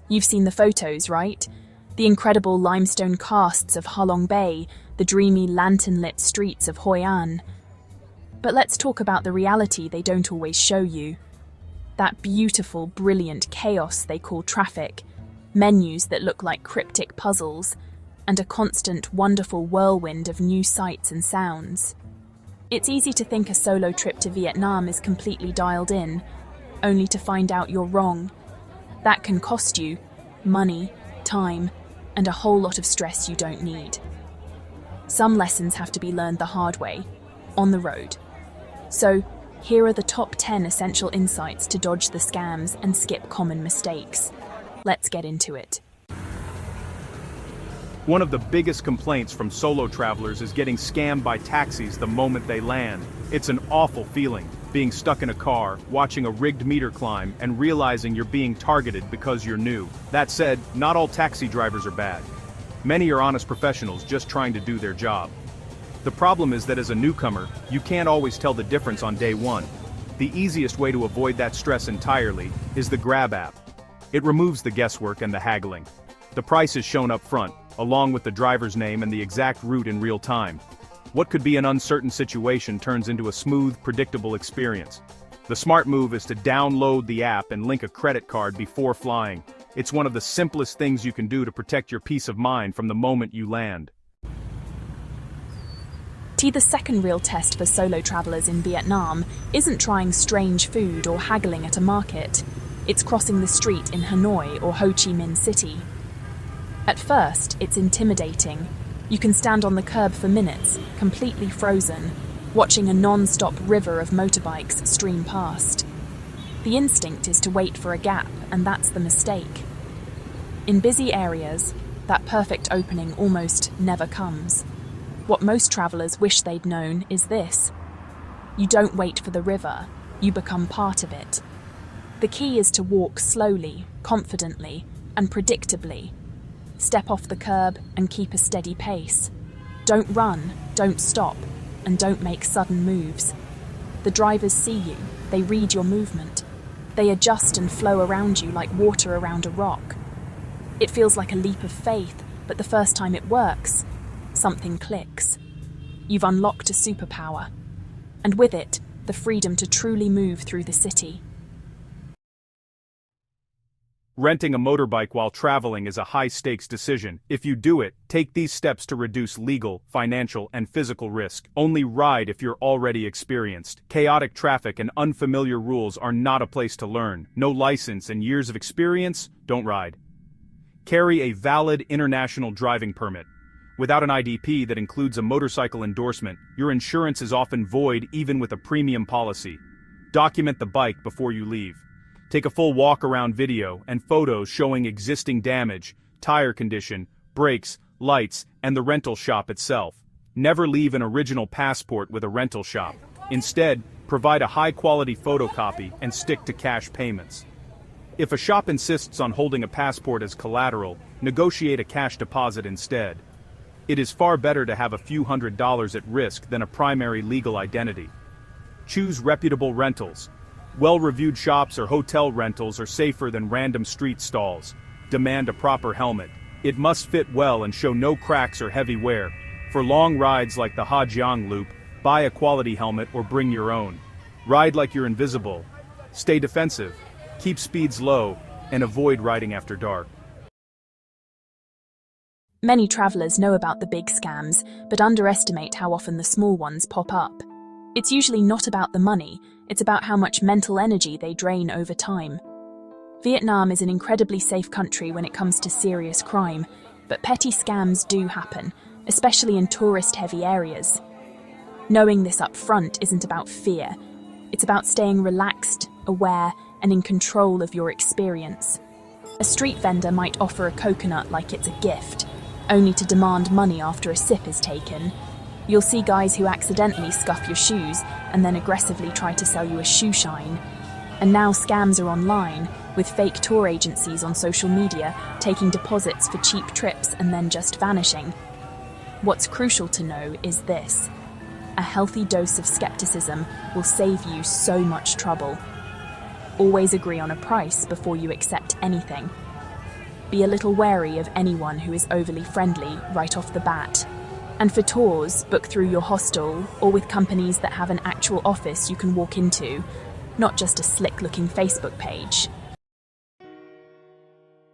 You've seen the photos, right? The incredible limestone casts of Halong Bay, the dreamy lantern-lit streets of Hoi An. But let's talk about the reality they don't always show you. That beautiful, brilliant chaos they call traffic, menus that look like cryptic puzzles, and a constant, wonderful whirlwind of new sights and sounds. It's easy to think a solo trip to Vietnam is completely dialed in, only to find out you're wrong. That can cost you money, time, and a whole lot of stress you don't need. Some lessons have to be learned the hard way, on the road. So, here are the top 10 essential insights to dodge the scams and skip common mistakes. Let's get into it. One of the biggest complaints from solo travelers is getting scammed by taxis the moment they land. It's an awful feeling, being stuck in a car, watching a rigged meter climb, and realizing you're being targeted because you're new. That said, not all taxi drivers are bad. Many are honest professionals just trying to do their job. The problem is that as a newcomer, you can't always tell the difference on day one. The easiest way to avoid that stress entirely is the Grab app. It removes the guesswork and the haggling. The price is shown up front, along with the driver's name and the exact route in real time. What could be an uncertain situation turns into a smooth, predictable experience. The smart move is to download the app and link a credit card before flying. It's one of the simplest things you can do to protect your peace of mind from the moment you land. The second real test for solo travelers in Vietnam isn't trying strange food or haggling at a market. It's crossing the street in Hanoi or Ho Chi Minh City. At first, it's intimidating. You can stand on the curb for minutes, completely frozen, watching a non-stop river of motorbikes stream past. The instinct is to wait for a gap, and that's the mistake. In busy areas, that perfect opening almost never comes. What most travelers wish they'd known is this: you don't wait for the river, you become part of it. The key is to walk slowly, confidently, and predictably. Step off the curb and keep a steady pace. Don't run, don't stop, and don't make sudden moves. The drivers see you, they read your movement. They adjust and flow around you like water around a rock. It feels like a leap of faith, but the first time it works, something clicks. You've unlocked a superpower, and with it, the freedom to truly move through the city. Renting a motorbike while traveling is a high-stakes decision. If you do it, take these steps to reduce legal, financial, and physical risk. Only ride if you're already experienced. Chaotic traffic and unfamiliar rules are not a place to learn. No license and years of experience? Don't ride. Carry a valid international driving permit. Without an IDP that includes a motorcycle endorsement, your insurance is often void even with a premium policy. Document the bike before you leave. Take a full walk-around video and photos showing existing damage, tire condition, brakes, lights, and the rental shop itself. Never leave an original passport with a rental shop. Instead, provide a high-quality photocopy and stick to cash payments. If a shop insists on holding a passport as collateral, negotiate a cash deposit instead. It is far better to have a few $100s at risk than a primary legal identity. Choose reputable rentals. Well-reviewed shops or hotel rentals are safer than random street stalls. Demand a proper helmet. It must fit well and show no cracks or heavy wear. For long rides like the Ha Giang Loop, buy a quality helmet or bring your own. Ride like you're invisible. Stay defensive. Keep speeds low, and avoid riding after dark. Many travelers know about the big scams, but underestimate how often the small ones pop up. It's usually not about the money, it's about how much mental energy they drain over time. Vietnam is an incredibly safe country when it comes to serious crime, but petty scams do happen, especially in tourist-heavy areas. Knowing this up front isn't about fear, it's about staying relaxed, aware, and in control of your experience. A street vendor might offer a coconut like it's a gift, only to demand money after a sip is taken. You'll see guys who accidentally scuff your shoes and then aggressively try to sell you a shoe shine. And now scams are online, with fake tour agencies on social media taking deposits for cheap trips and then just vanishing. What's crucial to know is this: a healthy dose of skepticism will save you so much trouble. Always agree on a price before you accept anything. Be a little wary of anyone who is overly friendly right off the bat. And for tours, book through your hostel or with companies that have an actual office you can walk into, not just a slick-looking Facebook page.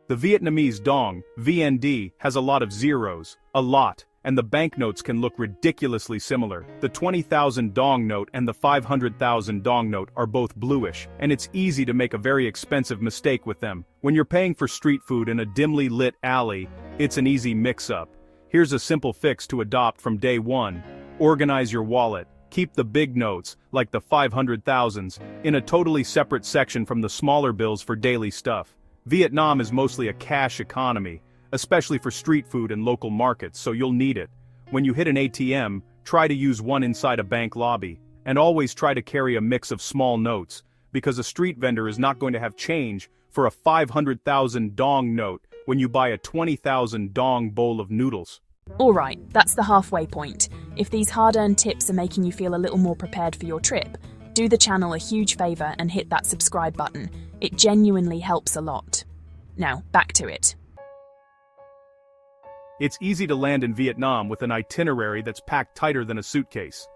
The Vietnamese dong, VND, has a lot of zeros, a lot, and the banknotes can look ridiculously similar. The 20,000 dong note and the 500,000 dong note are both bluish, and it's easy to make a very expensive mistake with them. When you're paying for street food in a dimly lit alley, it's an easy mix-up. Here's a simple fix to adopt from day one. Organize your wallet. Keep the big notes, like the 500,000s, in a totally separate section from the smaller bills for daily stuff. Vietnam is mostly a cash economy, especially for street food and local markets, so you'll need it. When you hit an ATM, try to use one inside a bank lobby, and always try to carry a mix of small notes, because a street vendor is not going to have change for a 500,000 dong note when you buy a 20,000 dong bowl of noodles. Alright, that's the halfway point. If these hard-earned tips are making you feel a little more prepared for your trip, do the channel a huge favor and hit that subscribe button. It genuinely helps a lot. Now, back to it. It's easy to land in Vietnam with an itinerary that's packed tighter than a suitcase.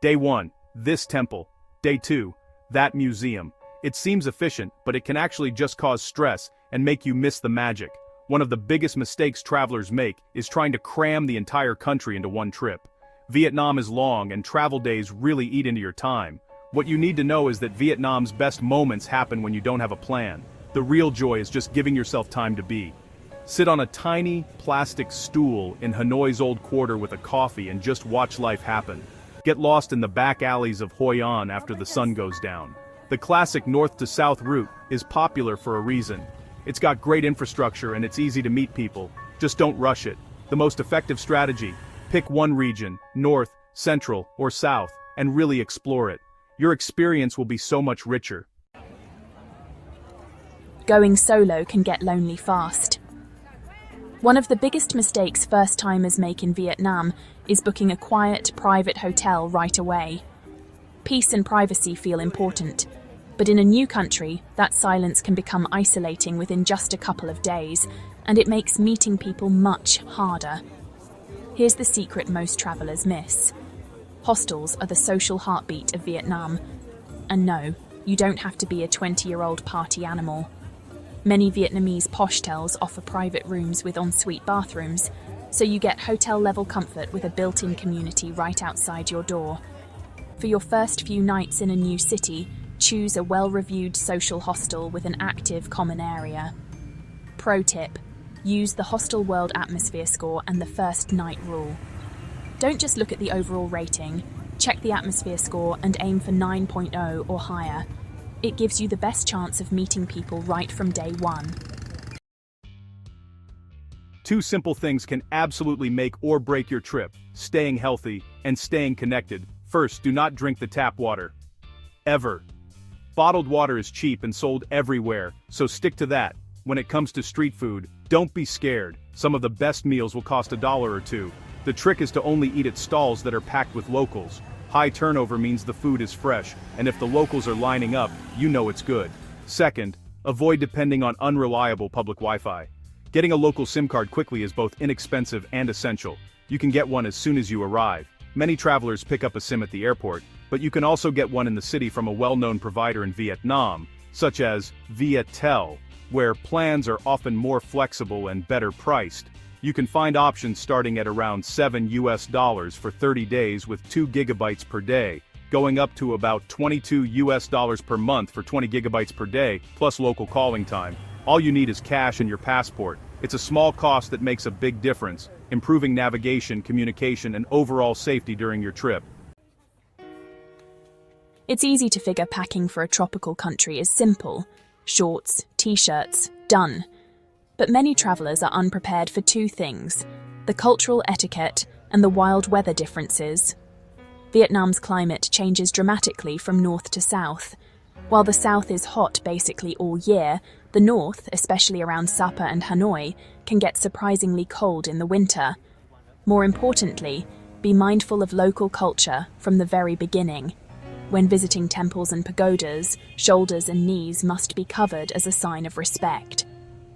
Day 1, this temple. Day 2, that museum. It seems efficient, but it can actually just cause stress and make you miss the magic. One of the biggest mistakes travelers make is trying to cram the entire country into one trip. Vietnam is long and travel days really eat into your time. What you need to know is that Vietnam's best moments happen when you don't have a plan. The real joy is just giving yourself time to be. Sit on a tiny, plastic stool in Hanoi's old quarter with a coffee and just watch life happen. Get lost in the back alleys of Hoi An after the sun goes down. The classic north to south route is popular for a reason. It's got great infrastructure and it's easy to meet people. Just don't rush it. The most effective strategy: pick one region, north, central, or south, and really explore it. Your experience will be so much richer. Going solo can get lonely fast. One of the biggest mistakes first-timers make in Vietnam is booking a quiet, private hotel right away. Peace and privacy feel important, but in a new country, that silence can become isolating within just a couple of days, and it makes meeting people much harder. Here's the secret most travelers miss. Hostels are the social heartbeat of Vietnam. And no, you don't have to be a 20-year-old party animal. Many Vietnamese hostels offer private rooms with en-suite bathrooms, so you get hotel-level comfort with a built-in community right outside your door. For your first few nights in a new city, choose a well-reviewed social hostel with an active common area. Pro tip: use the Hostel World Atmosphere Score and the first night rule. Don't just look at the overall rating, check the atmosphere score and aim for 9.0 or higher. It gives you the best chance of meeting people right from day one. Two simple things can absolutely make or break your trip: staying healthy and staying connected. First, do not drink the tap water. Ever. Bottled water is cheap and sold everywhere, so stick to that. When it comes to street food, don't be scared. Some of the best meals will cost $1 or $2. The trick is to only eat at stalls that are packed with locals. High turnover means the food is fresh, and if the locals are lining up, you know it's good. Second, avoid depending on unreliable public Wi-Fi. Getting a local SIM card quickly is both inexpensive and essential. You can get one as soon as you arrive. Many travelers pick up a SIM at the airport, but you can also get one in the city from a well-known provider in Vietnam, such as Viettel, where plans are often more flexible and better priced. You can find options starting at around $7 for 30 days with 2 gigabytes per day, going up to about $22 per month for 20 gigabytes per day, plus local calling time. All you need is cash and your passport. It's a small cost that makes a big difference, improving navigation, communication, and overall safety during your trip. It's easy to figure packing for a tropical country is simple. Shorts, t-shirts, done. But many travelers are unprepared for two things: the cultural etiquette and the wild weather differences. Vietnam's climate changes dramatically from north to south. While the south is hot basically all year, the north, especially around Sapa and Hanoi, can get surprisingly cold in the winter. More importantly, be mindful of local culture from the very beginning. When visiting temples and pagodas, shoulders and knees must be covered as a sign of respect.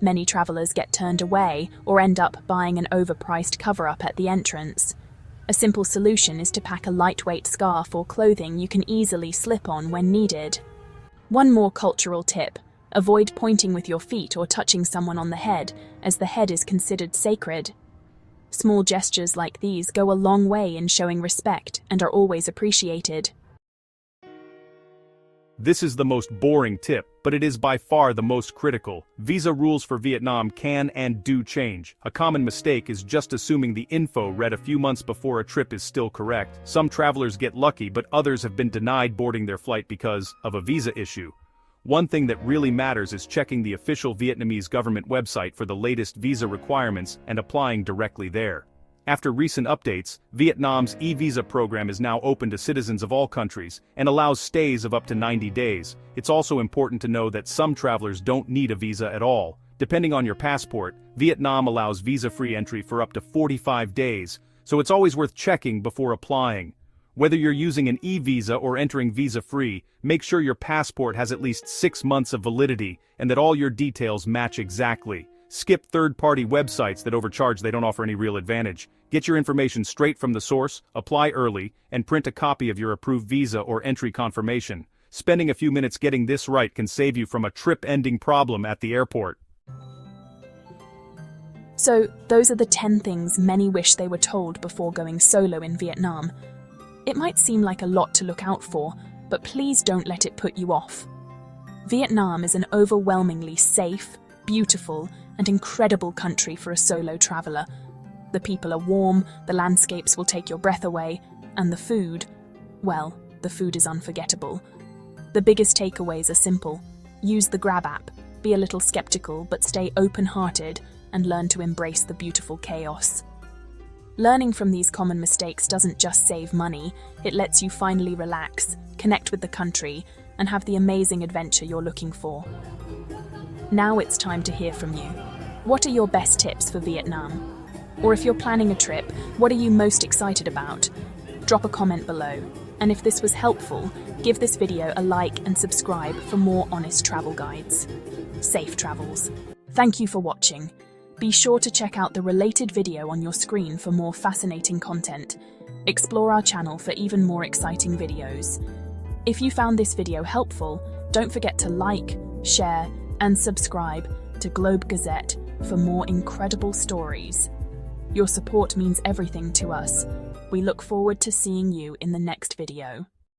Many travelers get turned away or end up buying an overpriced cover-up at the entrance. A simple solution is to pack a lightweight scarf or clothing you can easily slip on when needed. One more cultural tip: avoid pointing with your feet or touching someone on the head, as the head is considered sacred. Small gestures like these go a long way in showing respect and are always appreciated. This is the most boring tip, but it is by far the most critical. Visa rules for Vietnam can and do change. A common mistake is just assuming the info read a few months before a trip is still correct. Some travelers get lucky, but others have been denied boarding their flight because of a visa issue. One thing that really matters is checking the official Vietnamese government website for the latest visa requirements and applying directly there. After recent updates, Vietnam's e-visa program is now open to citizens of all countries and allows stays of up to 90 days. It's also important to know that some travelers don't need a visa at all. Depending on your passport, Vietnam allows visa-free entry for up to 45 days, so it's always worth checking before applying. Whether you're using an e-visa or entering visa-free, make sure your passport has at least 6 months of validity and that all your details match exactly. Skip third-party websites that overcharge. They don't offer any real advantage. Get your information straight from the source, apply early, and print a copy of your approved visa or entry confirmation. Spending a few minutes getting this right can save you from a trip-ending problem at the airport. So, those are the 10 things many wish they were told before going solo in Vietnam. It might seem like a lot to look out for, but please don't let it put you off. Vietnam is an overwhelmingly safe, beautiful, and incredible country for a solo traveler. The people are warm, the landscapes will take your breath away, and the food, well, the food is unforgettable. The biggest takeaways are simple. Use the Grab app, be a little skeptical but stay open-hearted, and learn to embrace the beautiful chaos. Learning from these common mistakes doesn't just save money, it lets you finally relax, connect with the country, and have the amazing adventure you're looking for. Now it's time to hear from you. What are your best tips for Vietnam? Or if you're planning a trip, what are you most excited about? Drop a comment below. And if this was helpful, give this video a like and subscribe for more honest travel guides. Safe travels. Thank you for watching. Be sure to check out the related video on your screen for more fascinating content. Explore our channel for even more exciting videos. If you found this video helpful, don't forget to like, share, and subscribe to Globe Gazette for more incredible stories. Your support means everything to us. We look forward to seeing you in the next video.